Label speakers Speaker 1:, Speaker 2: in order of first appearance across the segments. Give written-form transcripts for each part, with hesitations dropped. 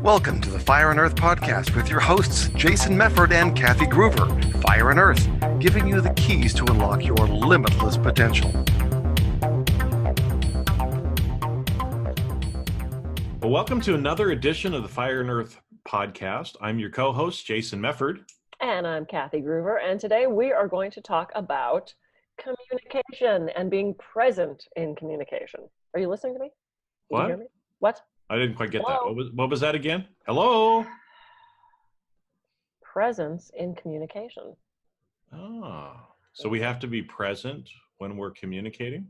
Speaker 1: Welcome to the Fire and Earth podcast with your hosts, Jason Mefford and Kathy Groover. Fire and Earth, giving you the keys to unlock your limitless potential.
Speaker 2: Well, welcome to another edition of the Fire and Earth podcast. I'm your co-host, Jason Mefford.
Speaker 3: And I'm Kathy Groover. And today we are going to talk about communication and being present in communication. Are you listening to me? Can you hear me? What?
Speaker 2: I didn't quite get
Speaker 3: Hello?
Speaker 2: that. What was that again? Hello?
Speaker 3: Presence in communication.
Speaker 2: Oh, so we have to be present when we're communicating?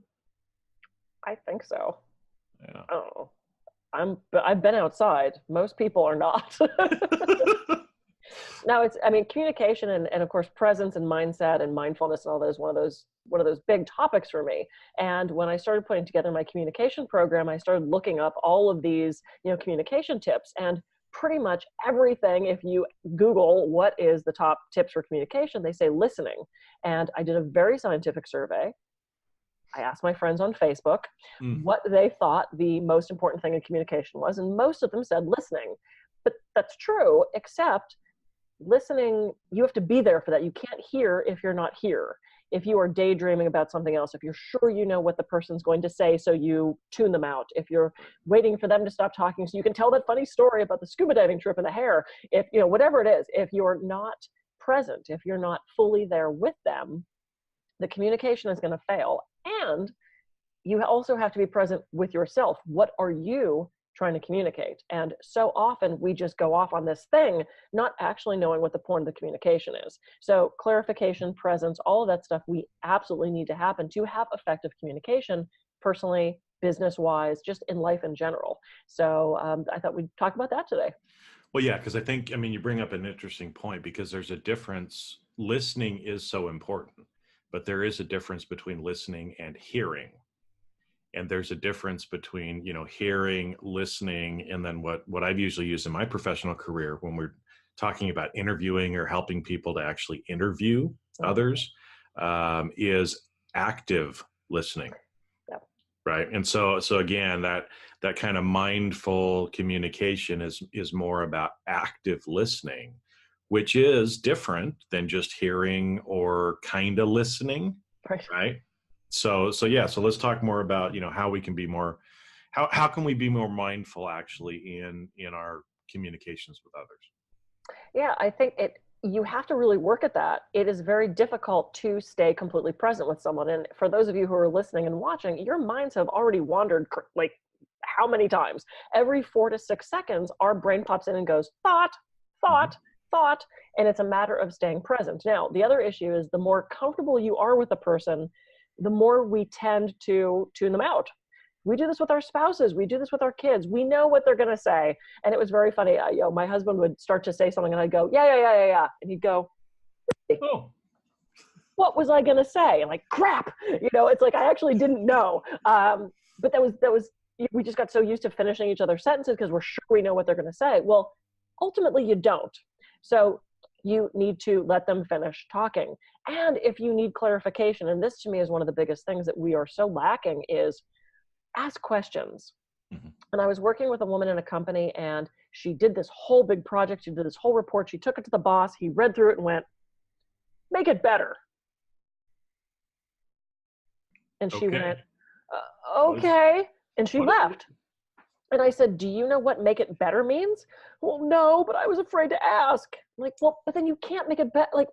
Speaker 3: I think so.
Speaker 2: Yeah.
Speaker 3: I don't know. I've been outside. Most people are not. Now communication and of course presence and mindset and mindfulness and all those, one of those big topics for me. And when I started putting together my communication program, I started looking up all of these, communication tips, and pretty much everything, if you Google what is the top tips for communication, they say listening. And I did a very scientific survey. I asked my friends on Facebook what they thought the most important thing in communication was, and most of them said listening. But that's true, except listening, you have to be there for that. You can't hear if you're not here. If you are daydreaming about something else, if you're sure you know what the person's going to say, so you tune them out. If you're waiting for them to stop talking so you can tell that funny story about the scuba diving trip and the hair, if, whatever it is, if you're not present, if you're not fully there with them, the communication is going to fail. And you also have to be present with yourself. What are you trying to communicate? And so often we just go off on this thing, not actually knowing what the point of the communication is. So clarification, presence, all of that stuff, we absolutely need to happen to have effective communication, personally, business-wise, just in life in general. So I thought we'd talk about that today.
Speaker 2: Well, yeah, because you bring up an interesting point, because there's a difference. Listening is so important, but there is a difference between listening and hearing. And there's a difference between, hearing, listening, and then what I've usually used in my professional career when we're talking about interviewing or helping people to actually interview others, is active listening.
Speaker 3: Yep.
Speaker 2: Right. And so again, that kind of mindful communication is more about active listening, which is different than just hearing or kind of listening. Right. So let's talk more about, how we can be more, how can we be more mindful actually in our communications with others?
Speaker 3: Yeah, I think you have to really work at that. It is very difficult to stay completely present with someone. And for those of you who are listening and watching, your minds have already wandered like how many times? Every 4 to 6 seconds, our brain pops in and goes, thought, and it's a matter of staying present. Now, the other issue is the more comfortable you are with a person, the more we tend to tune them out. We do this with our spouses. We do this with our kids. We know what they're going to say. And it was very funny. My husband would start to say something and I'd go, yeah. And he'd go,
Speaker 2: oh,
Speaker 3: what was I going to say? And like, crap, it's like, I actually didn't know. But that was, we just got so used to finishing each other's sentences because we're sure we know what they're going to say. Well, ultimately you don't. So you need to let them finish talking. And if you need clarification, and this to me is one of the biggest things that we are so lacking, is ask questions. Mm-hmm. And I was working with a woman in a company, and she did this whole big project. She did this whole report. She took it to the boss. He read through it and went, make it better. And she went, okay. And she left. And I said, do you know what make it better means? Well, no, but I was afraid to ask. I'm like, well, but then you can't make it better. Like,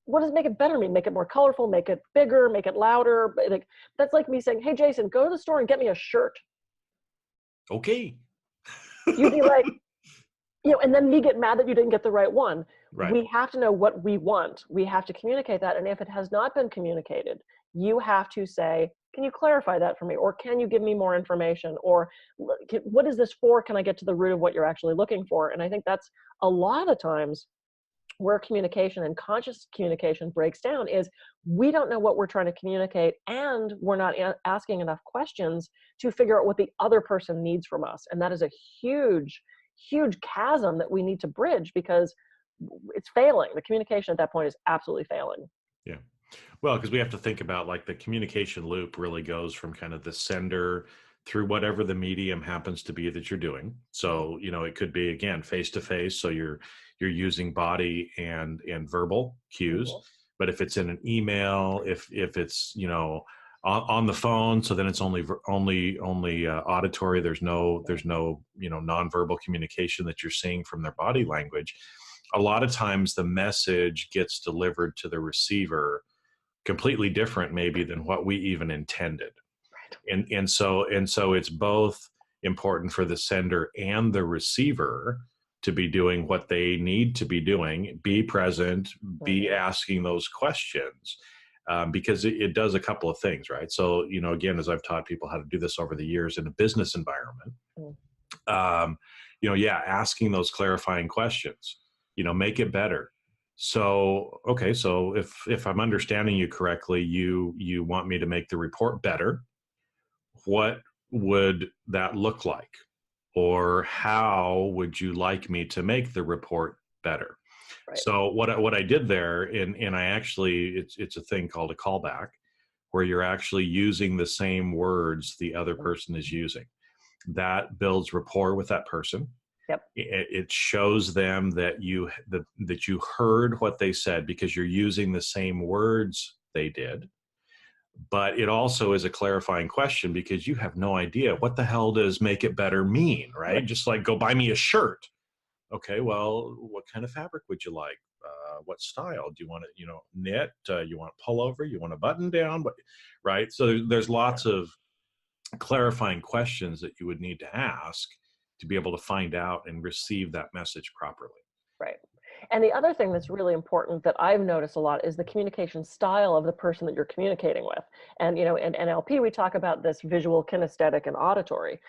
Speaker 3: what does make it better mean? Make it more colorful, make it bigger, make it louder. Like, that's like me saying, hey, Jason, go to the store and get me a shirt.
Speaker 2: Okay.
Speaker 3: You'd be like, and then me get mad that you didn't get the right one.
Speaker 2: Right.
Speaker 3: We have to know what we want. We have to communicate that. And if it has not been communicated, you have to say, can you clarify that for me? Or can you give me more information? Or what is this for? Can I get to the root of what you're actually looking for? And I think that's a lot of the times where communication and conscious communication breaks down, is we don't know what we're trying to communicate, and we're not asking enough questions to figure out what the other person needs from us. And that is a huge, huge chasm that we need to bridge, because it's failing. The communication at that point is absolutely failing.
Speaker 2: Yeah. Well, because we have to think about, like, the communication loop really goes from kind of the sender through whatever the medium happens to be that you're doing. So, it could be, again, face to face. So you're using body and verbal cues. But if it's in an email, if it's, on the phone, so then it's only auditory. There's no nonverbal communication that you're seeing from their body language. A lot of times the message gets delivered to the receiver completely different maybe than what we even intended. And so it's both important for the sender and the receiver to be doing what they need to be doing, be present, be asking those questions, because it does a couple of things, right? So, again, as I've taught people how to do this over the years in a business environment, asking those clarifying questions, make it better. So, okay, so if I'm understanding you correctly, you want me to make the report better. What would that look like? Or how would you like me to make the report better? Right. So what I did there, and I actually, it's a thing called a callback, where you're actually using the same words the other person is using. That builds rapport with that person.
Speaker 3: Yep.
Speaker 2: It shows them that you heard what they said because you're using the same words they did. But it also is a clarifying question because you have no idea what the hell does make it better mean, right? Just like, go buy me a shirt. Okay, well, what kind of fabric would you like? What style? Do you want it, knit? You want a pullover? You want a button down? Right? So there's lots of clarifying questions that you would need to ask to be able to find out and receive that message properly.
Speaker 3: Right. And the other thing that's really important that I've noticed a lot is the communication style of the person that you're communicating with. And, in NLP, we talk about this visual, kinesthetic, and auditory.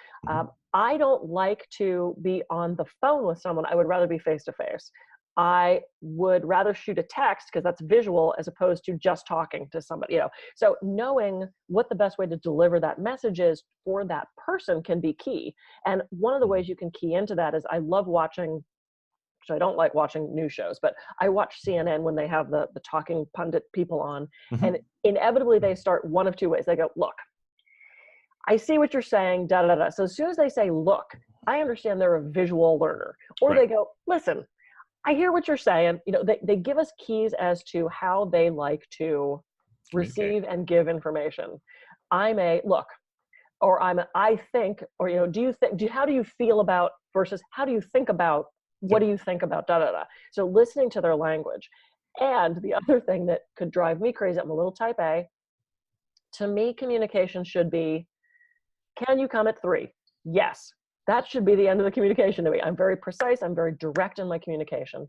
Speaker 3: I don't like to be on the phone with someone. I would rather be face-to-face. I would rather shoot a text because that's visual as opposed to just talking to somebody, So knowing what the best way to deliver that message is for that person can be key. And one of the ways you can key into that is I love watching, which I don't like watching news shows, but I watch CNN when they have the talking pundit people on, and inevitably they start one of two ways. They go, look, I see what you're saying, da, da, da. So as soon as they say, look, I understand they're a visual learner. Or they go, listen, I hear what you're saying. They give us keys as to how they like to receive and give information. I'm a look, or I think, or, do you think, how do you feel about versus how do you think about, what do you think about da, da, da. So listening to their language. And the other thing that could drive me crazy, I'm a little type A. To me, communication should be, can you come at 3? Yes. That should be the end of the communication to me. I'm very precise. I'm very direct in my communication.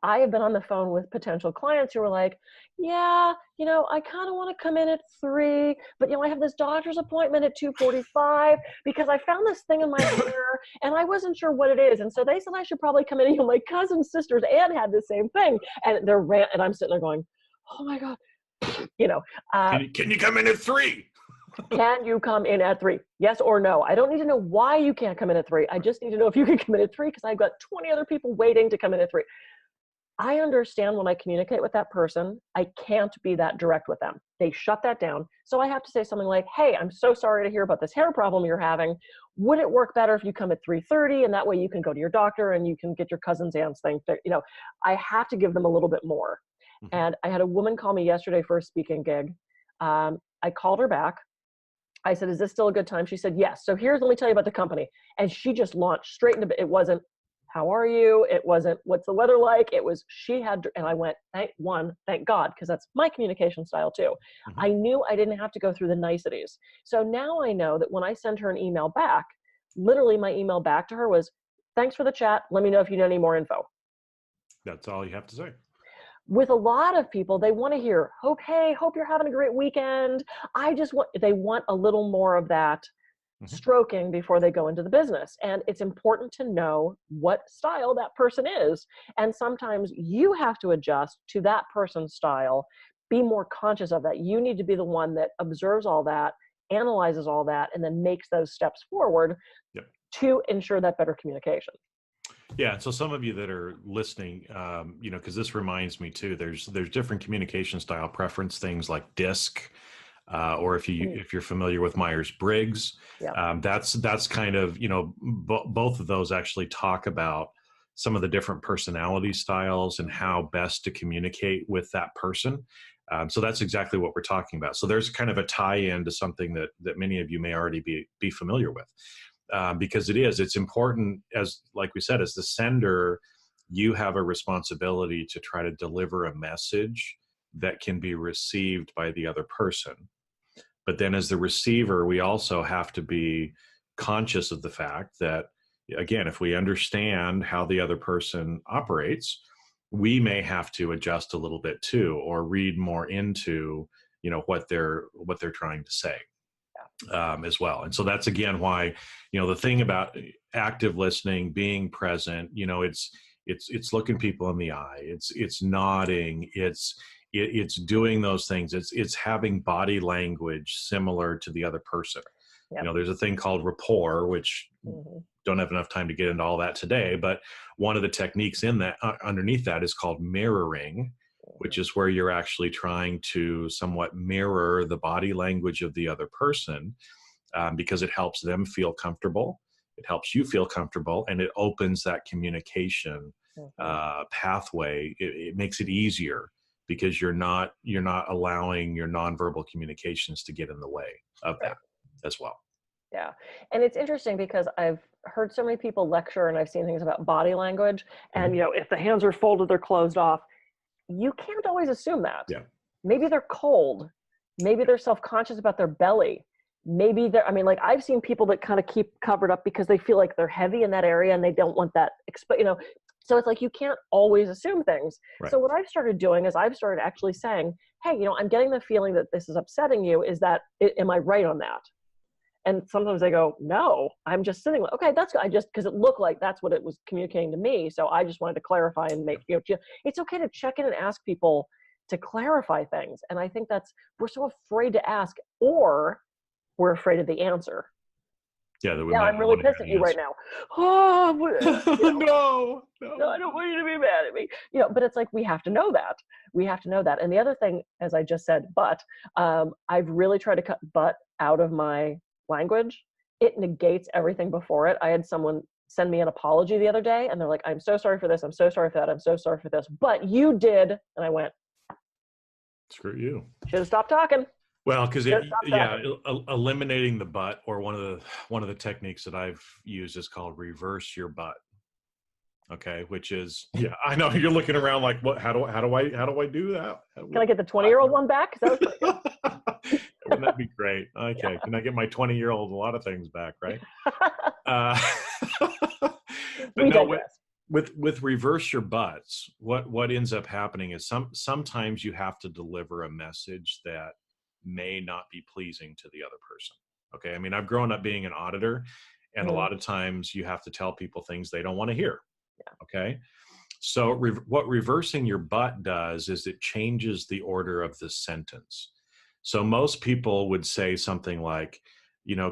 Speaker 3: I have been on the phone with potential clients who are like, yeah, I kind of want to come in at 3, but I have this doctor's appointment at 2:45 because I found this thing in my hair and I wasn't sure what it is. And so they said I should probably come in. My cousin's sister's aunt had the same thing, and and I'm sitting there going, oh my God,
Speaker 2: Can you come in at 3?
Speaker 3: Can you come in at 3? Yes or no? I don't need to know why you can't come in at 3. I just need to know if you can come in at 3 because I've got 20 other people waiting to come in at 3. I understand when I communicate with that person, I can't be that direct with them. They shut that down. So I have to say something like, hey, I'm so sorry to hear about this hair problem you're having. Would it work better if you come at 3:30 and that way you can go to your doctor and you can get your cousin's aunt's thing? I have to give them a little bit more. And I had a woman call me yesterday for a speaking gig. I called her back. I said, is this still a good time? She said, yes. So let me tell you about the company. And she just launched straight into it. Wasn't, how are you? It wasn't, what's the weather like? It was, and I went, thank God, because that's my communication style too. I knew I didn't have to go through the niceties. So now I know that when I send her an email back, literally my email back to her was, thanks for the chat. Let me know if you know any more info.
Speaker 2: That's all you have to say.
Speaker 3: With a lot of people, they want to hear, hope you're having a great weekend. They want a little more of that stroking before they go into the business. And it's important to know what style that person is. And sometimes you have to adjust to that person's style, be more conscious of that. You need to be the one that observes all that, analyzes all that, and then makes those steps forward to ensure that better communication.
Speaker 2: Yeah. So some of you that are listening, because this reminds me too, there's different communication style preference things like DISC. or if you're familiar with Myers-Briggs,
Speaker 3: Yeah.
Speaker 2: that's kind of, both of those actually talk about some of the different personality styles and how best to communicate with that person. So that's exactly what we're talking about. So there's kind of a tie-in to something that many of you may already be familiar with, because it's important, as like we said, as the sender, you have a responsibility to try to deliver a message that can be received by the other person. But then as the receiver, we also have to be conscious of the fact that, again, if we understand how the other person operates, we may have to adjust a little bit too, or read more into, what they're trying to say, as well. And so that's, again, why, the thing about active listening, being present, it's looking people in the eye, it's nodding, it's doing those things. It's having body language similar to the other person.
Speaker 3: Yep.
Speaker 2: There's a thing called rapport, which don't have enough time to get into all that today. But one of the techniques in that, underneath that, is called mirroring, which is where you're actually trying to somewhat mirror the body language of the other person, because it helps them feel comfortable. It helps you feel comfortable, and it opens that communication pathway. It makes it easier, because you're not allowing your nonverbal communications to get in the way of that as well.
Speaker 3: Yeah. And it's interesting because I've heard so many people lecture, and I've seen things about body language, and if the hands are folded, they're closed off. You can't always assume that.
Speaker 2: Yeah.
Speaker 3: Maybe they're cold. Maybe they're self-conscious about their belly. Maybe I've seen people that kind of keep covered up because they feel like they're heavy in that area and they don't want that, so it's like, you can't always assume things. Right. So what I've started doing is I've started actually saying, hey, I'm getting the feeling that this is upsetting you. Am I right on that? And sometimes they go, no, I'm just sitting. Okay, that's good. Because it looked like that's what it was communicating to me. So I just wanted to clarify and make, it's okay to check in and ask people to clarify things. And I think we're so afraid to ask, or we're afraid of the answer.
Speaker 2: Yeah,
Speaker 3: I'm really pissed at you right now. Oh, no, I don't want you to be mad at me. But it's like, we have to know that. And the other thing, as I just said, I've really tried to cut but out of my language. It negates everything before it. I had someone send me an apology the other day, and they're like, I'm so sorry for this. I'm so sorry for that. I'm so sorry for this. But you did. And I went,
Speaker 2: screw you.
Speaker 3: Should have stopped talking.
Speaker 2: Well, because eliminating the but, or one of the techniques that I've used is called reverse your but. Okay, which is, I know you're looking around like, what? How do I do that?
Speaker 3: Can I get the 20-year-old one back?
Speaker 2: Wouldn't that be great? Okay, yeah. Can I get my 20-year-old a lot of things back, right? But no, with reverse your buts, what ends up happening is sometimes you have to deliver a message that may not be pleasing to the other person. Okay, I mean, I've grown up being an auditor, and a lot of times you have to tell people things they don't want to hear. Yeah. Okay, so what reversing your but does is it changes the order of the sentence. So most people would say something like,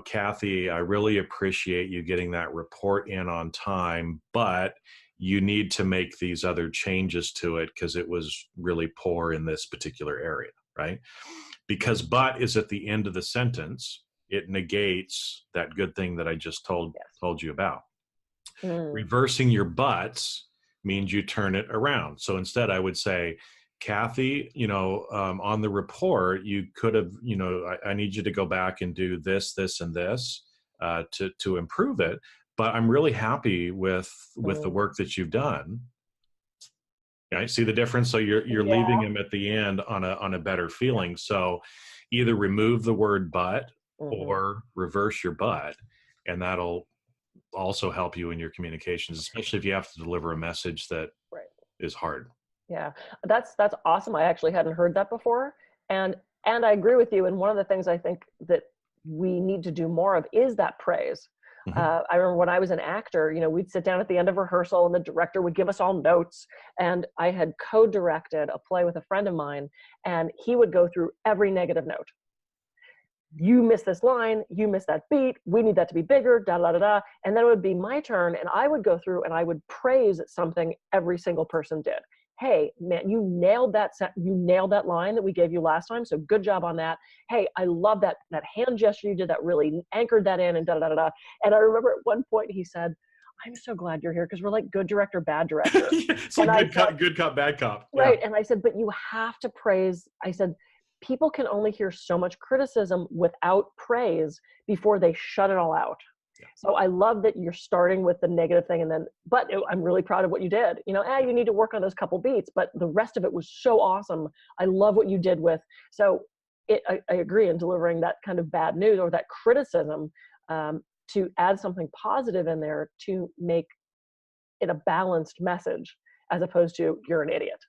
Speaker 2: Kathy, I really appreciate you getting that report in on time, but you need to make these other changes to it because it was really poor in this particular area, right? Because but is at the end of the sentence, it negates that good thing that I just told you about. Reversing your buts means you turn it around. So instead I would say, Kathy, on the report, you could have, I need you to go back and do this, this, and this to improve it. But I'm really happy with the work that you've done. Okay, see the difference? So you're leaving them at the end on a better feeling. So either remove the word but or reverse your but, and that'll also help you in your communications, especially if you have to deliver a message that is hard.
Speaker 3: Yeah, that's awesome. I actually hadn't heard that before. And I agree with you. And one of the things I think that we need to do more of is that praise. I remember when I was an actor, we'd sit down at the end of rehearsal and the director would give us all notes. And I had co-directed a play with a friend of mine, and he would go through every negative note. You missed this line, you missed that beat, we need that to be bigger, da da da da. And then it would be my turn, and I would go through and I would praise something every single person did. hey, man, you nailed that line that we gave you last time. So good job on that. Hey, I love that hand gesture you did, that really anchored that in, and da da da da. And I remember at one point he said, I'm so glad you're here because we're like good director, bad director.
Speaker 2: It's like good cop, bad cop.
Speaker 3: Right. And I said, but you have to praise. I said, people can only hear so much criticism without praise before they shut it all out. Yeah. So I love that you're starting with the negative thing, and then, but I'm really proud of what you did. You know, you need to work on those couple beats, but the rest of it was so awesome. I love what you did with. So I agree in delivering that kind of bad news or that criticism, to add something positive in there to make it a balanced message, as opposed to you're an idiot.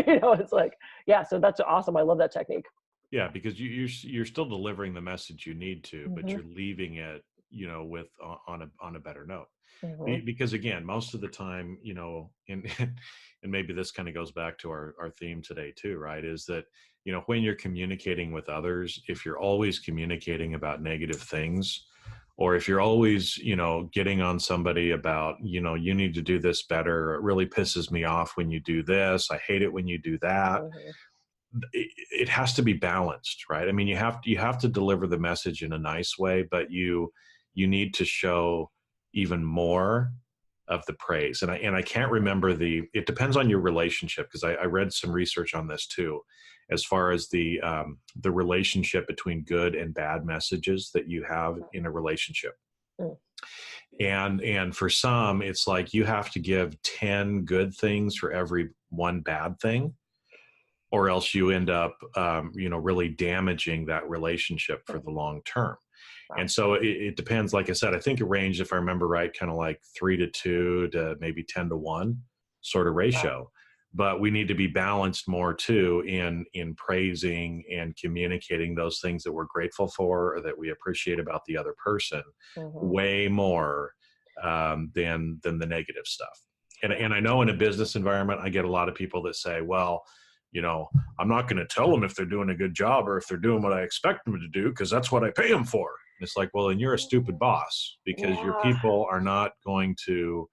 Speaker 3: You know, it's like, yeah, so that's awesome. I love that technique.
Speaker 2: Yeah, because you're still delivering the message you need to, but you're leaving it, you know, with on a better note. Because again, most of the time, you know, and maybe this kind of goes back to our theme today too, right? Is that, you know, when you're communicating with others, if you're always communicating about negative things, or if you're always, you know, getting on somebody about, you know, you need to do this better, or it really pisses me off when you do this, I hate it when you do that. It has to be balanced, right? I mean, you have to deliver the message in a nice way, but you need to show even more of the praise. And I can't remember it depends on your relationship, because I read some research on this too, as far as the relationship between good and bad messages that you have in a relationship. And for some, it's like you have to give 10 good things for every one bad thing, or else you end up, you know, really damaging that relationship for the long term. Wow. And so it depends. Like I said, I think it ranged, if I remember right, kind of like 3-2 to maybe 10-1 sort of ratio. Wow. But we need to be balanced more too in praising and communicating those things that we're grateful for or that we appreciate about the other person, way more than the negative stuff. And I know in a business environment, I get a lot of people that say, well, you know, I'm not going to tell them if they're doing a good job or if they're doing what I expect them to do, because that's what I pay them for. And it's like, well, then you're a stupid boss, because your people are not going to,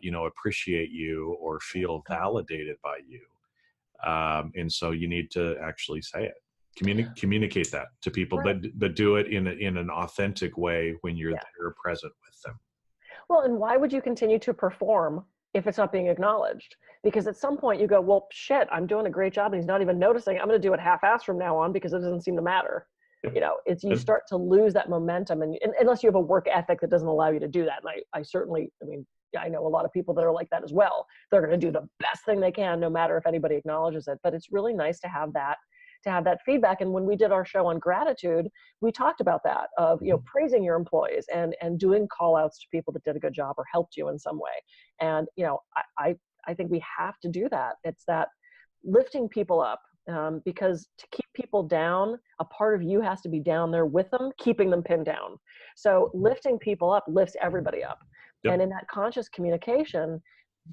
Speaker 2: you know, appreciate you or feel validated by you. And so you need to actually say it, communicate that to people, right. but do it in an authentic way when you're there present with them.
Speaker 3: Well, and why would you continue to perform if it's not being acknowledged? Because at some point you go, well, shit, I'm doing a great job and he's not even noticing. I'm going to do it half-assed from now on because it doesn't seem to matter. Yep. You know, you start to lose that momentum, and unless you have a work ethic that doesn't allow you to do that. And I certainly, I mean, I know a lot of people that are like that as well. They're going to do the best thing they can, no matter if anybody acknowledges it. But it's really nice to have that feedback. And when we did our show on gratitude, we talked about that, of, you know, praising your employees and doing call outs to people that did a good job or helped you in some way. And, you know, I think we have to do that. It's that lifting people up, because to keep people down, a part of you has to be down there with them, keeping them pinned down. So lifting people up lifts everybody up. Yep. And in that conscious communication,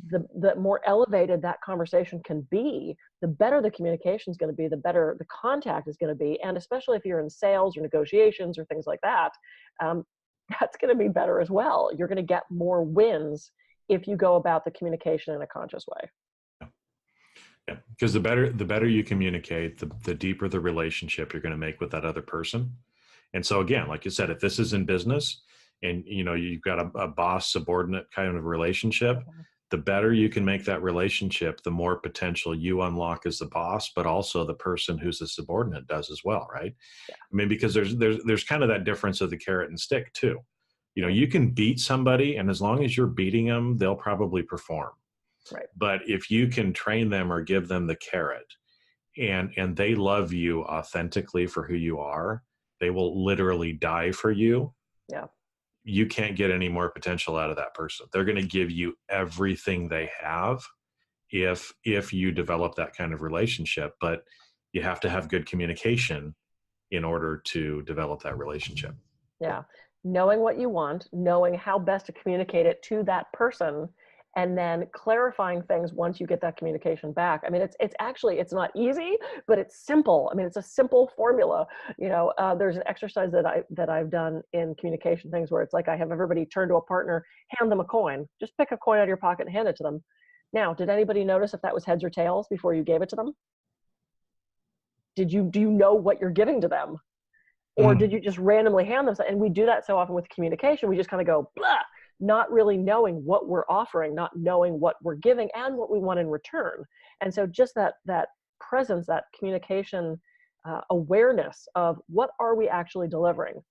Speaker 3: the more elevated that conversation can be, the better the communication is going to be, the better the contact is going to be. And especially if you're in sales or negotiations or things like that, that's going to be better as well. You're going to get more wins if you go about the communication in a conscious way.
Speaker 2: Yeah, because the better you communicate, the deeper the relationship you're going to make with that other person. And so again, like you said, if this is in business and, you know, you've got a boss subordinate kind of relationship, the better you can make that relationship, the more potential you unlock as the boss, but also the person who's the subordinate does as well, right? Yeah. I mean, because there's kind of that difference of the carrot and stick too. You know, you can beat somebody, and as long as you're beating them, they'll probably perform. Right. But if you can train them or give them the carrot, and they love you authentically for who you are, they will literally die for you. Yeah. You can't get any more potential out of that person. They're going to give you everything they have if you develop that kind of relationship, but you have to have good communication in order to develop that relationship. Yeah.
Speaker 3: Knowing what you want, knowing how best to communicate it to that person, and then clarifying things once you get that communication back. I mean, it's not easy, but it's simple. I mean, it's a simple formula. You know, there's an exercise that I've done in communication things where it's like I have everybody turn to a partner, hand them a coin, just pick a coin out of your pocket and hand it to them. Now, did anybody notice if that was heads or tails before you gave it to them? Do you know what you're giving to them? Or did you just randomly hand them something? And we do that so often with communication. We just kind of go, blah, not really knowing what we're offering, not knowing what we're giving and what we want in return. And so just that presence, that communication awareness of what are we actually delivering.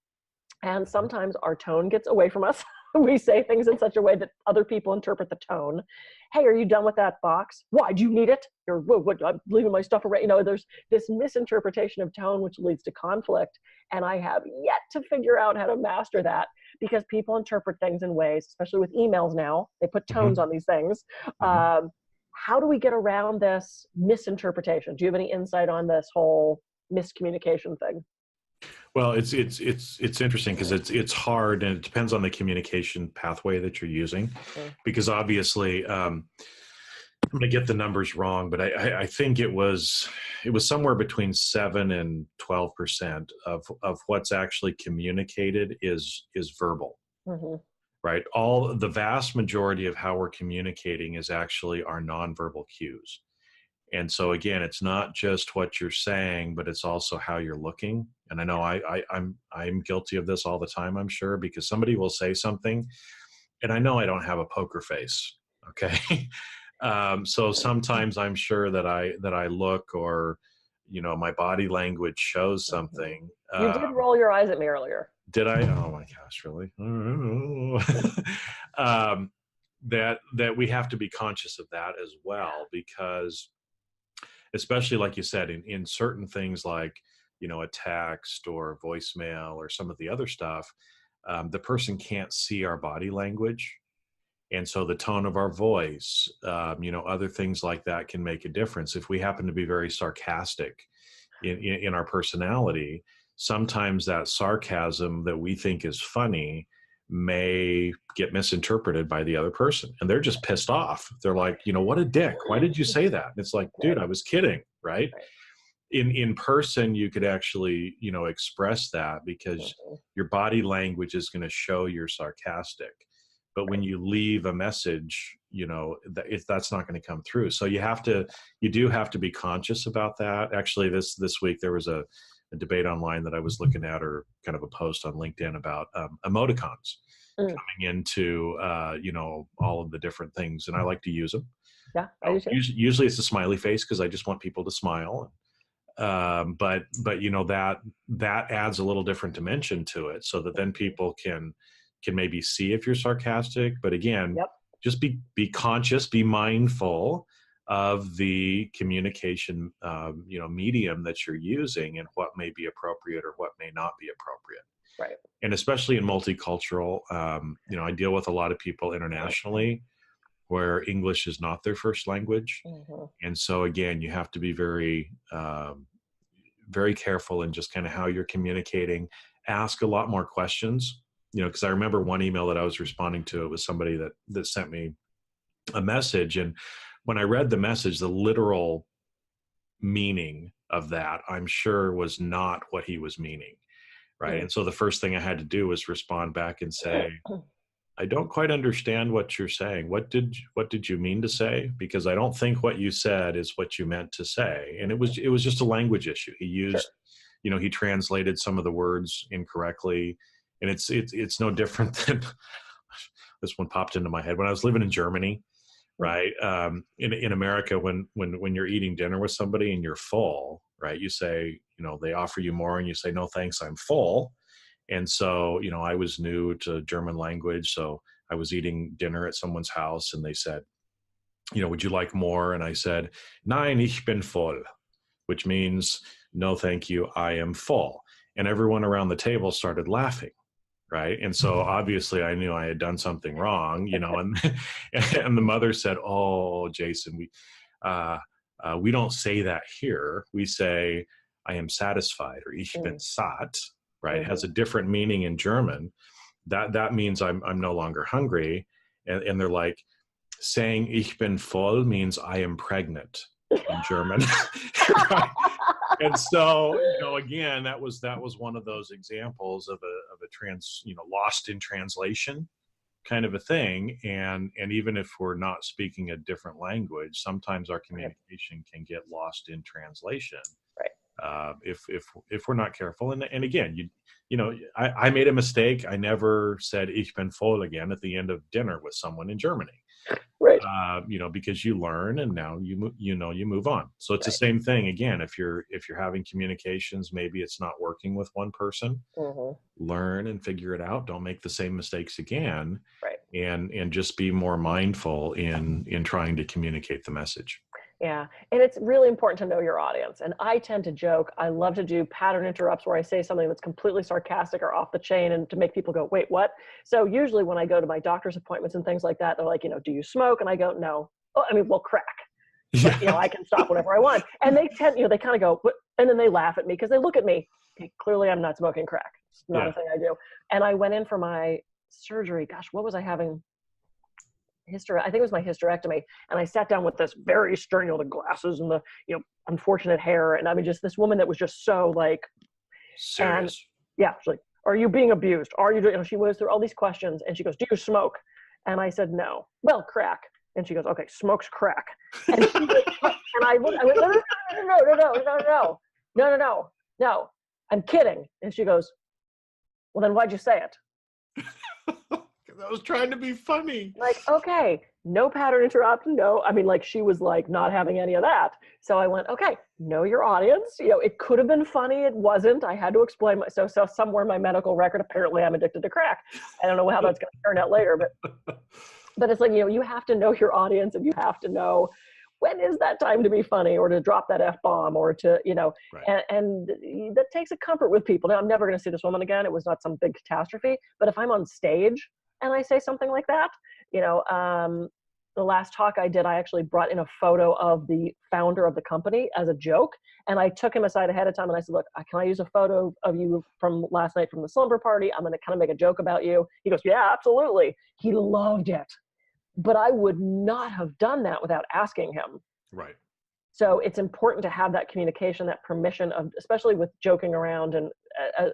Speaker 3: And sometimes our tone gets away from us. We say things in such a way that other people interpret the tone. Hey, are you done with that box? Why, do you need it? Or what, I'm leaving my stuff around. There's this misinterpretation of tone, which leads to conflict. And I have yet to figure out how to master that, because people interpret things in ways, especially with emails now, they put tones on these things. How do we get around this misinterpretation? Do you have any insight on this whole miscommunication thing?
Speaker 2: Well, it's interesting because it's hard, and it depends on the communication pathway that you're using. Because obviously, I'm going to get the numbers wrong, but I think it was somewhere between 7 and 12% of what's actually communicated is verbal, right? The vast majority of how we're communicating is actually our nonverbal cues. And so again, it's not just what you're saying, but it's also how you're looking. And I know I'm guilty of this all the time, I'm sure, because somebody will say something and I know I don't have a poker face. Okay. So sometimes I'm sure that I look, or, my body language shows something.
Speaker 3: You did roll your eyes at me earlier.
Speaker 2: Did I? Oh my gosh, really? That we have to be conscious of that as well, because especially like you said, in certain things like, a text or voicemail or some of the other stuff, the person can't see our body language. And so the tone of our voice, other things like that can make a difference. If we happen to be very sarcastic in our personality, sometimes that sarcasm that we think is funny may get misinterpreted by the other person, and they're just pissed off. They're like, what a dick. Why did you say that? And it's like, dude, I was kidding, right? In person, you could actually, express that, because your body language is going to show you're sarcastic. But when you leave a message, that's not going to come through. So you do have to be conscious about that. Actually, this week, there was a debate online that I was looking at, or kind of a post on LinkedIn about emoticons coming into, all of the different things. And I like to use them.
Speaker 3: Yeah, I do too.
Speaker 2: Usually it's a smiley face, because I just want people to smile. But that adds a little different dimension to it, so that then people can maybe see if you're sarcastic. But again, just be conscious, be mindful of the communication, medium that you're using, and what may be appropriate or what may not be appropriate.
Speaker 3: Right.
Speaker 2: And especially in multicultural, I deal with a lot of people internationally where English is not their first language. And so again, you have to be very, very careful in just kind of how you're communicating. Ask a lot more questions, because I remember one email that I was responding to, it was somebody that sent me a message. And when I read the message, the literal meaning of that, I'm sure, was not what he was meaning. Right. And so the first thing I had to do was respond back and say, I don't quite understand what you're saying. What did you mean to say? Because I don't think what you said is what you meant to say. And it was just a language issue. He used, he translated some of the words incorrectly. And it's no different than this one popped into my head when I was living in Germany, right? In America, when you're eating dinner with somebody and you're full, right? You say, they offer you more and you say, no, thanks, I'm full. And so, I was new to German language. So I was eating dinner at someone's house and they said, would you like more? And I said, nein, ich bin voll, which means, no, thank you, I am full. And everyone around the table started laughing. Right. And so obviously I knew I had done something wrong, and the mother said, oh, Jason, we don't say that here. We say, I am satisfied, or ich bin satt, right? It has a different meaning in German. That means I'm no longer hungry. And they're like, saying ich bin voll means I am pregnant in German. Right? And so, again, that was one of those examples of a lost in translation kind of a thing. And even if we're not speaking a different language, sometimes our communication can get lost in translation. If we're not careful. And again, I made a mistake. I never said "Ich bin voll" again at the end of dinner with someone in Germany.
Speaker 3: Right.
Speaker 2: Because you learn, and now you move on. So it's the same thing again. If you're having communications, maybe it's not working with one person. Learn and figure it out. Don't make the same mistakes again.
Speaker 3: Right.
Speaker 2: And just be more mindful in trying to communicate the message.
Speaker 3: Yeah. And it's really important to know your audience. And I tend to joke. I love to do pattern interrupts where I say something that's completely sarcastic or off the chain and to make people go, wait, what? So usually when I go to my doctor's appointments and things like that, they're like, do you smoke? And I go, no. Oh, I mean, well, crack. But, I can stop whenever I want. And they tend, they kind of go, what? And then they laugh at me because they look at me. Okay, clearly I'm not smoking crack. It's not a thing I do. And I went in for my surgery. Gosh, what was I having? I think it was my hysterectomy, and I sat down with this very stern, the glasses and the unfortunate hair, and I mean just this woman that was just so like
Speaker 2: serious.
Speaker 3: And, she's like, "Are you being abused? Are you?" She was through all these questions, and she goes, "Do you smoke?" And I said, "No." "Well, crack." And she goes, "Okay, smoke's crack." And she was, and I went, no, I'm kidding. And she goes, "Well, then why'd you say it?"
Speaker 2: I was trying to be funny.
Speaker 3: Like, okay, no pattern interrupt. No, I mean, like she was like not having any of that. So I went, okay, know your audience. It could have been funny. It wasn't. I had to explain so somewhere in my medical record, apparently I'm addicted to crack. I don't know how that's going to turn out later, but it's like, you have to know your audience, and you have to know when is that time to be funny or to drop that F-bomb or to, and that takes a comfort with people. Now, I'm never going to see this woman again. It was not some big catastrophe, but if I'm on stage and I say something like that, the last talk I did, I actually brought in a photo of the founder of the company as a joke. And I took him aside ahead of time and I said, look, can I use a photo of you from last night from the slumber party? I'm going to kind of make a joke about you. He goes, yeah, absolutely. He loved it. But I would not have done that without asking him.
Speaker 2: Right.
Speaker 3: So it's important to have that communication, that permission of, especially with joking around. And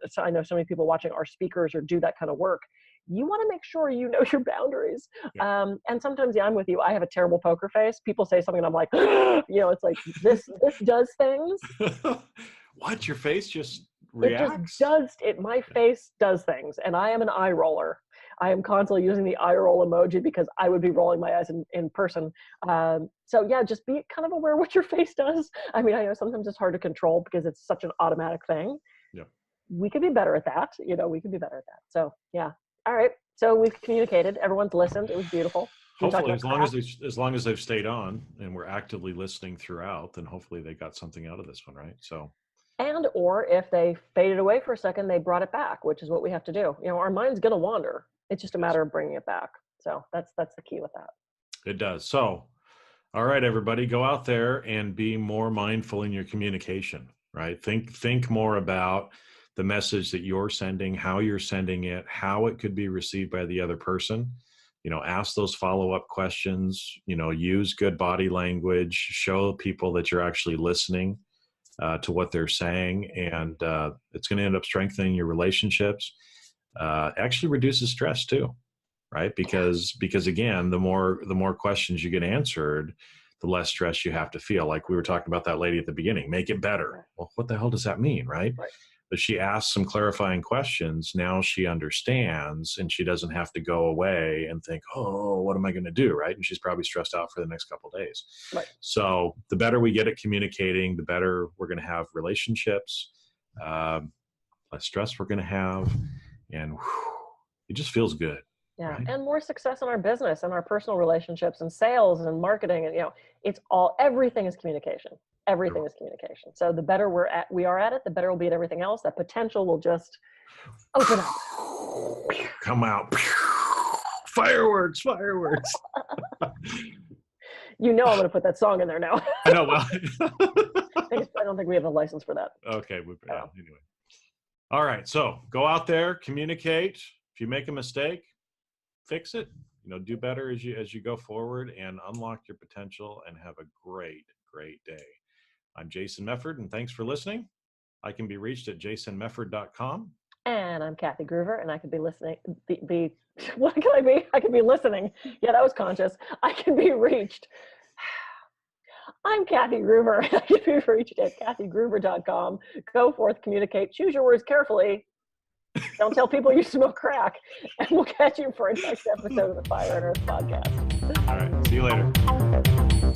Speaker 3: so I know so many people watching are speakers or do that kind of work. You want to make sure you know your boundaries. Yeah. And sometimes, I'm with you. I have a terrible poker face. People say something and I'm like, it's like, this does things.
Speaker 2: What? Your face just reacts?
Speaker 3: My face does things. And I am an eye roller. I am constantly using the eye roll emoji because I would be rolling my eyes in person. So yeah, just be kind of aware what your face does. I mean, I know sometimes it's hard to control because it's such an automatic thing. Yeah. We could be better at that. We could be better at that. So yeah. All right. So we've communicated. Everyone's listened. It was beautiful.
Speaker 2: Hopefully, as long as they've stayed on and we're actively listening throughout, then hopefully they got something out of this one, right? So.
Speaker 3: And or if they faded away for a second, they brought it back, which is what we have to do. Our mind's going to wander. It's just a matter of bringing it back. So that's the key with that.
Speaker 2: It does. So, all right, everybody, go out there and be more mindful in your communication, right? Think more about the message that you're sending, how you're sending it, how it could be received by the other person. Ask those follow-up questions, use good body language, show people that you're actually listening to what they're saying. And it's going to end up strengthening your relationships. Actually reduces stress too, right? Because again, the more questions you get answered, the less stress you have to feel. Like we were talking about that lady at the beginning, make it better. Well, what the hell does that mean, right? But she asked some clarifying questions. Now she understands, and she doesn't have to go away and think, oh, what am I going to do, right? And she's probably stressed out for the next couple of days. Right. So the better we get at communicating, the better we're going to have relationships, less stress we're going to have, and it just feels good.
Speaker 3: Yeah, right? And more success in our business and our personal relationships and sales and marketing, and everything is communication. Everything is communication. So the better we are at it, the better we'll be at everything else. That potential will just open up.
Speaker 2: Come out. Fireworks.
Speaker 3: I'm going to put that song in there now.
Speaker 2: I know. Well,
Speaker 3: I don't think we have a license for that.
Speaker 2: Okay. Anyway. All right. So go out there, communicate. If you make a mistake, fix it. Do better as you go forward and unlock your potential and have a great day. I'm Jason Mefford, and thanks for listening. I can be reached at jasonmefford.com.
Speaker 3: And I'm Kathy Groover, and I could be listening. What can I be? I could be listening. Yeah, that was conscious. I can be reached. I'm Kathy Groover. I can be reached at kathygroover.com. Go forth, communicate, choose your words carefully. Don't tell people you smoke crack. And we'll catch you for our next episode of the Fire and Earth podcast.
Speaker 2: All right. See you later.